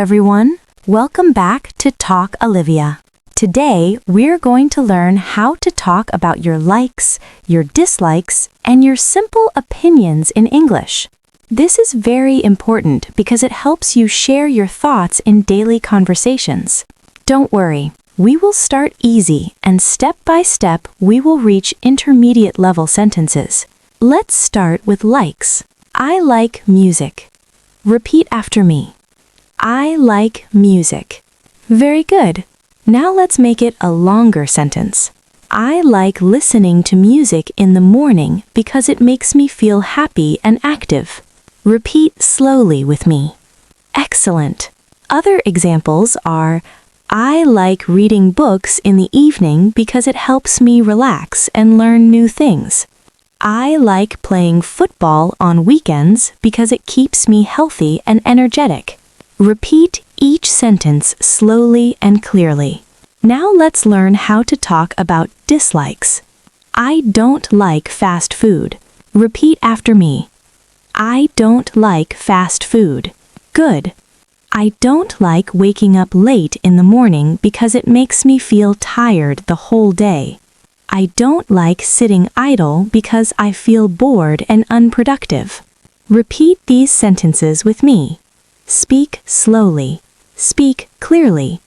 everyone. Welcome back to Talk Olivia. Today, we're going to learn how to talk about your likes, your dislikes, and your simple opinions in English. This is very important because it helps you share your thoughts in daily conversations. Don't worry, we will start easy and step by step we will reach intermediate level sentences. Let's start with likes. I like music. Repeat after me. I like music. Very good. Now let's make it a longer sentence. I like listening to music in the morning because it makes me feel happy and active. Repeat slowly with me. Excellent. Other examples are, I like reading books in the evening because it helps me relax and learn new things. I like playing football on weekends because it keeps me healthy and energetic. Repeat each sentence slowly and clearly. Now let's learn how to talk about dislikes. I don't like fast food. Repeat after me. I don't like fast food. Good. I don't like waking up late in the morning because it makes me feel tired the whole day. I don't like sitting idle because I feel bored and unproductive. Repeat these sentences with me. Speak slowly. Speak clearly.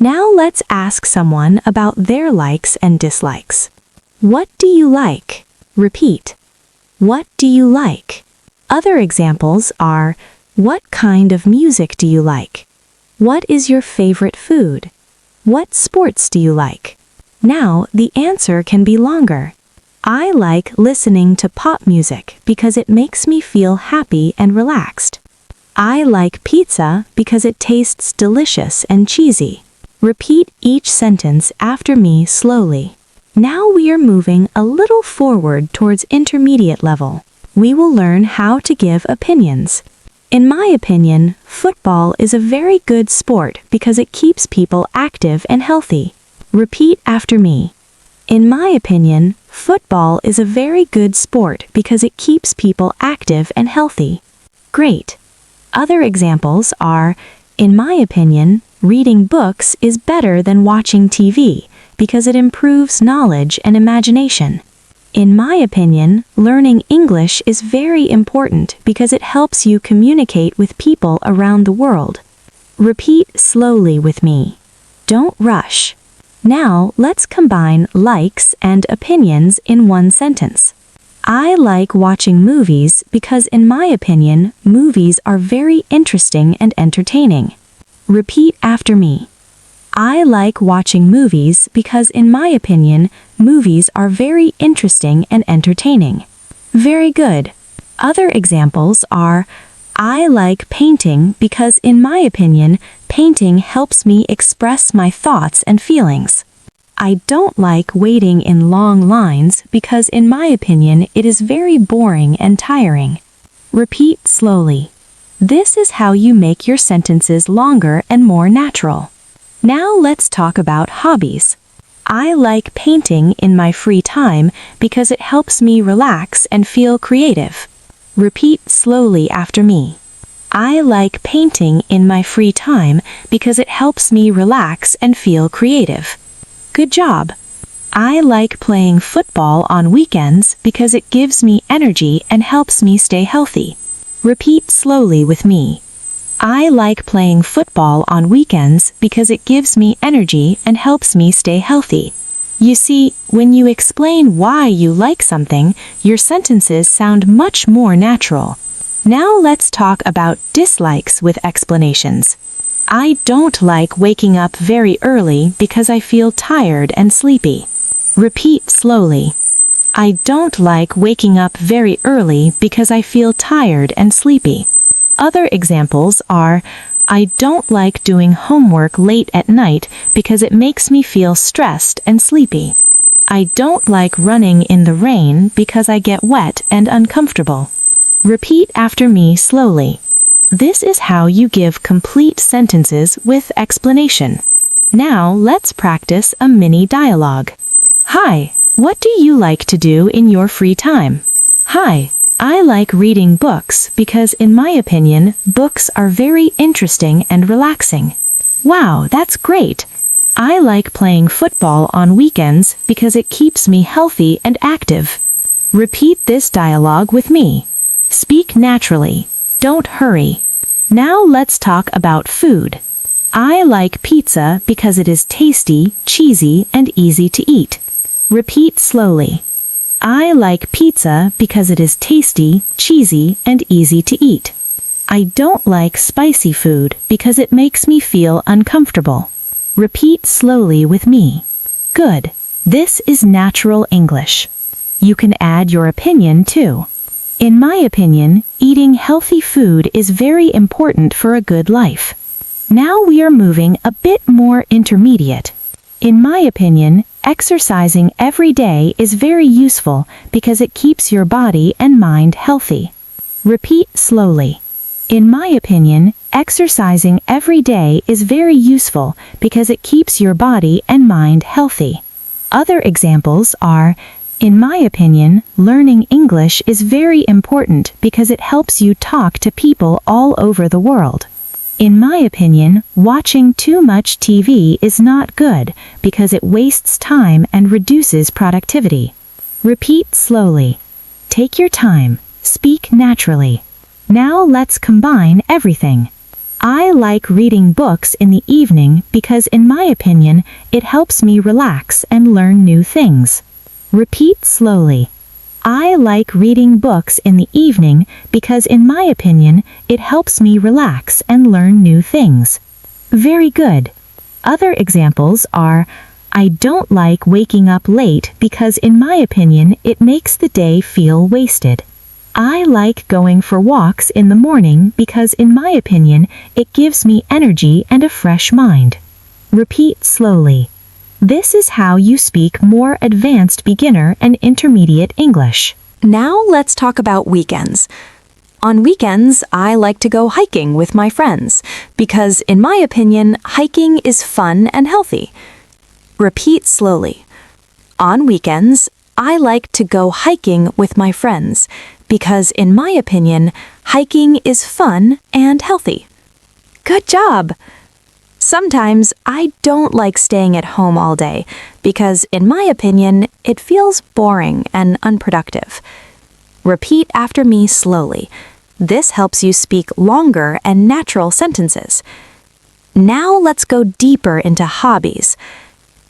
Now let's ask someone about their likes and dislikes. What do you like? Repeat. What do you like? Other examples are, what kind of music do you like? What is your favorite food? What sports do you like? Now the answer can be longer. I like listening to pop music because it makes me feel happy and relaxed. I like pizza because it tastes delicious and cheesy. Repeat each sentence after me slowly. Now we are moving a little forward towards intermediate level. We will learn how to give opinions. In my opinion, football is a very good sport because it keeps people active and healthy. Repeat after me. In my opinion, football is a very good sport because it keeps people active and healthy. Great. Other examples are, in my opinion, reading books is better than watching TV because it improves knowledge and imagination. In my opinion, learning English is very important because it helps you communicate with people around the world. Repeat slowly with me. Don't rush. Now let's combine likes and opinions in one sentence. I like watching movies because in my opinion, movies are very interesting and entertaining. Repeat after me. I like watching movies because in my opinion, movies are very interesting and entertaining. Very good. Other examples are, I like painting because in my opinion, painting helps me express my thoughts and feelings. I don't like waiting in long lines because in my opinion, it is very boring and tiring. Repeat slowly. This is how you make your sentences longer and more natural. Now let's talk about hobbies. I like painting in my free time because it helps me relax and feel creative. Repeat slowly after me. I like painting in my free time because it helps me relax and feel creative. Good job. I like playing football on weekends because it gives me energy and helps me stay healthy. Repeat slowly with me. I like playing football on weekends because it gives me energy and helps me stay healthy. You see, when you explain why you like something, your sentences sound much more natural. Now let's talk about dislikes with explanations. I don't like waking up very early because I feel tired and sleepy. Repeat slowly. I don't like waking up very early because I feel tired and sleepy. Other examples are, I don't like doing homework late at night because it makes me feel stressed and sleepy. I don't like running in the rain because I get wet and uncomfortable. Repeat after me slowly. This is how you give complete sentences with explanation. Now let's practice a mini dialogue. Hi, what do you like to do in your free time? Hi, I like reading books because, in my opinion, books are very interesting and relaxing. Wow, that's great! I like playing football on weekends because it keeps me healthy and active. Repeat this dialogue with me. Speak naturally. Don't hurry. Now let's talk about food. I like pizza because it is tasty, cheesy, and easy to eat. Repeat slowly. I like pizza because it is tasty, cheesy, and easy to eat. I don't like spicy food because it makes me feel uncomfortable. Repeat slowly with me. Good. This is natural English. You can add your opinion too. In my opinion, eating healthy food is very important for a good life. Now we are moving a bit more intermediate. In my opinion, exercising every day is very useful because it keeps your body and mind healthy. Repeat slowly. In my opinion, exercising every day is very useful because it keeps your body and mind healthy. Other examples are, in my opinion, learning English is very important because it helps you talk to people all over the world. In my opinion, watching too much TV is not good because it wastes time and reduces productivity. Repeat slowly. Take your time. Speak naturally. Now let's combine everything. I like reading books in the evening because, in my opinion, it helps me relax and learn new things. Repeat slowly. I like reading books in the evening because, in my opinion, it helps me relax and learn new things. Very good. Other examples are, I don't like waking up late because, in my opinion, it makes the day feel wasted. I like going for walks in the morning because, in my opinion, it gives me energy and a fresh mind. Repeat slowly. This is how you speak more advanced beginner and intermediate English. Now let's talk about weekends. On weekends, I like to go hiking with my friends because, in my opinion, hiking is fun and healthy. Repeat slowly. On weekends, I like to go hiking with my friends because, in my opinion, hiking is fun and healthy. Good job! Sometimes I don't like staying at home all day because, in my opinion, it feels boring and unproductive. Repeat after me slowly. This helps you speak longer and natural sentences. Now let's go deeper into hobbies.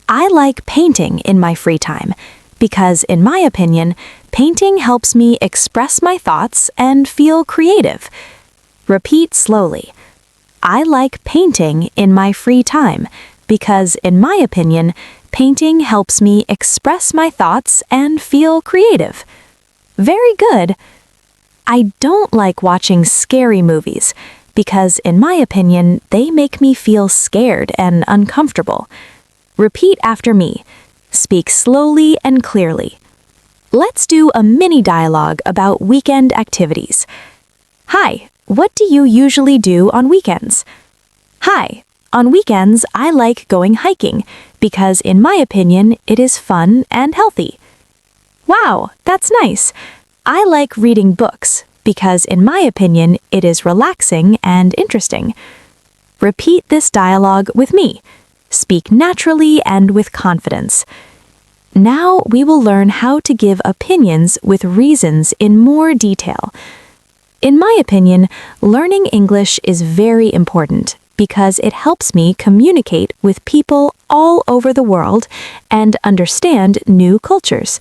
I like painting in my free time because, in my opinion, painting helps me express my thoughts and feel creative. Repeat slowly. I like painting in my free time because, in my opinion, painting helps me express my thoughts and feel creative. Very good. I don't like watching scary movies because, in my opinion, they make me feel scared and uncomfortable. Repeat after me. Speak slowly and clearly. Let's do a mini dialogue about weekend activities. Hi. What do you usually do on weekends? Hi, on weekends I like going hiking because, in my opinion, it is fun and healthy. Wow, that's nice. I like reading books because, in my opinion, it is relaxing and interesting. Repeat this dialogue with me. Speak naturally and with confidence. Now we will learn how to give opinions with reasons in more detail. In my opinion, learning English is very important because it helps me communicate with people all over the world and understand new cultures.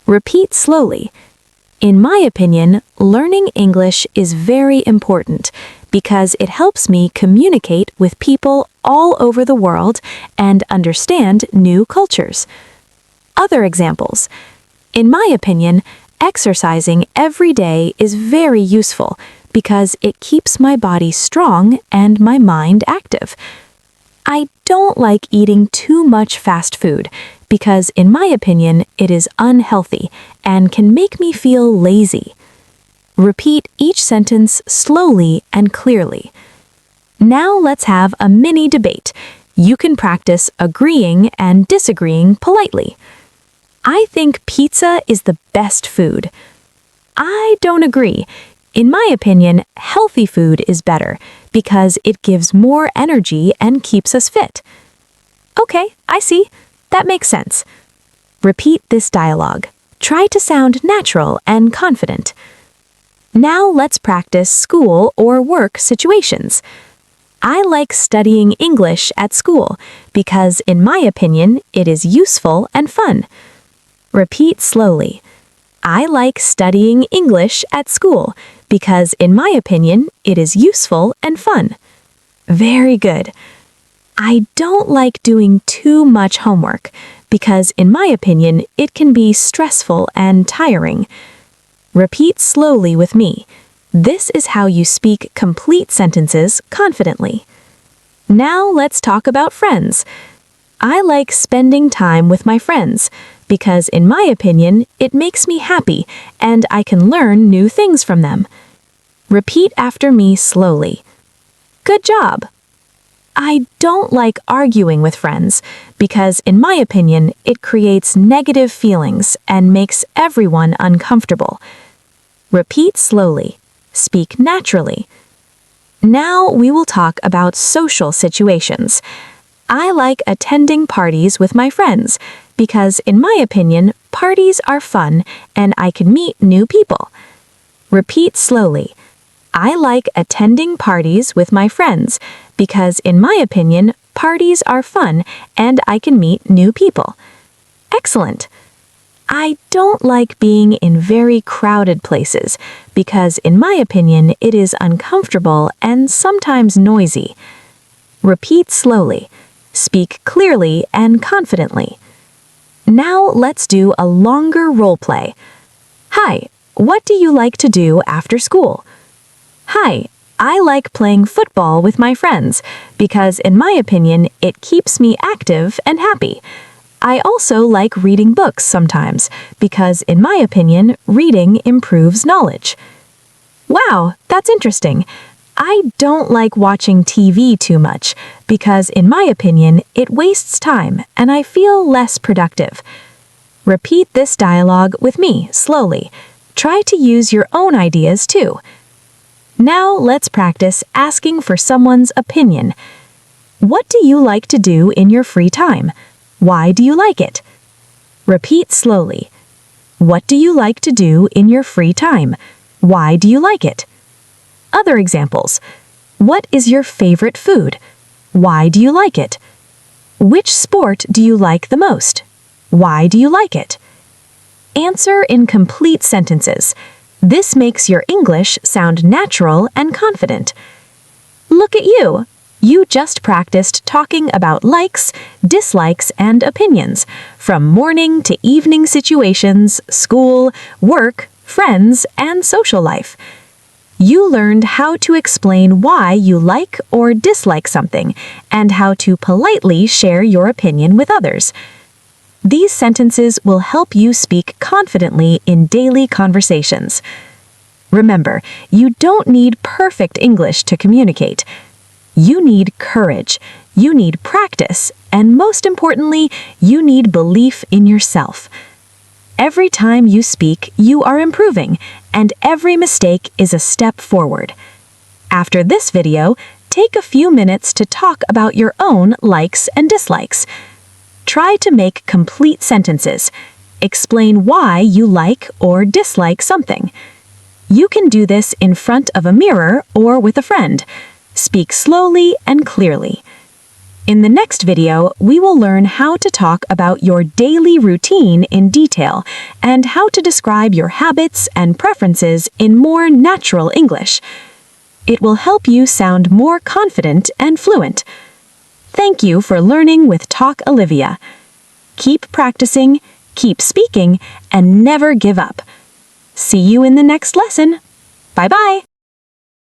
Repeat slowly. In my opinion, learning English is very important because it helps me communicate with people all over the world and understand new cultures. Other examples. In my opinion, exercising every day is very useful because it keeps my body strong and my mind active. I don't like eating too much fast food because, in my opinion, it is unhealthy and can make me feel lazy. Repeat each sentence slowly and clearly. Now let's have a mini debate. You can practice agreeing and disagreeing politely. I think pizza is the best food. I don't agree. In my opinion, healthy food is better because it gives more energy and keeps us fit. Okay, I see. That makes sense. Repeat this dialogue. Try to sound natural and confident. Now let's practice school or work situations. I like studying English at school because, in my opinion, it is useful and fun. Repeat slowly. I like studying English at school because, in my opinion, it is useful and fun. Very good. I don't like doing too much homework because, in my opinion, it can be stressful and tiring. Repeat slowly with me. This is how you speak complete sentences confidently. Now let's talk about friends. I like spending time with my friends because, in my opinion, it makes me happy and I can learn new things from them. Repeat after me slowly. Good job. I don't like arguing with friends because, in my opinion, it creates negative feelings and makes everyone uncomfortable. Repeat slowly. Speak naturally. Now we will talk about social situations. I like attending parties with my friends because, in my opinion, parties are fun and I can meet new people. Repeat slowly. I like attending parties with my friends because, in my opinion, parties are fun and I can meet new people. Excellent. I don't like being in very crowded places because, in my opinion, it is uncomfortable and sometimes noisy. Repeat slowly. Speak clearly and confidently. Now let's do a longer role play. Hi, what do you like to do after school? Hi, I like playing football with my friends because, in my opinion, it keeps me active and happy. I also like reading books sometimes because, in my opinion, reading improves knowledge. Wow, that's interesting. I don't like watching TV too much because, in my opinion, it wastes time and I feel less productive. Repeat this dialogue with me slowly. Try to use your own ideas too. Now let's practice asking for someone's opinion. What do you like to do in your free time? Why do you like it? Repeat slowly. What do you like to do in your free time? Why do you like it? Other examples. What is your favorite food? Why do you like it? Which sport do you like the most? Why do you like it? Answer in complete sentences. This makes your English sound natural and confident. Look at you! You just practiced talking about likes, dislikes, and opinions, from morning to evening situations, school, work, friends, and social life. You learned how to explain why you like or dislike something, and how to politely share your opinion with others. These sentences will help you speak confidently in daily conversations. Remember, you don't need perfect English to communicate. You need courage, you need practice, and most importantly, you need belief in yourself. Every time you speak, you are improving, and every mistake is a step forward. After this video, take a few minutes to talk about your own likes and dislikes. Try to make complete sentences. Explain why you like or dislike something. You can do this in front of a mirror or with a friend. Speak slowly and clearly. In the next video, we will learn how to talk about your daily routine in detail and how to describe your habits and preferences in more natural English. It will help you sound more confident and fluent. Thank you for learning with Talk Olivia. Keep practicing, keep speaking, and never give up. See you in the next lesson. Bye-bye.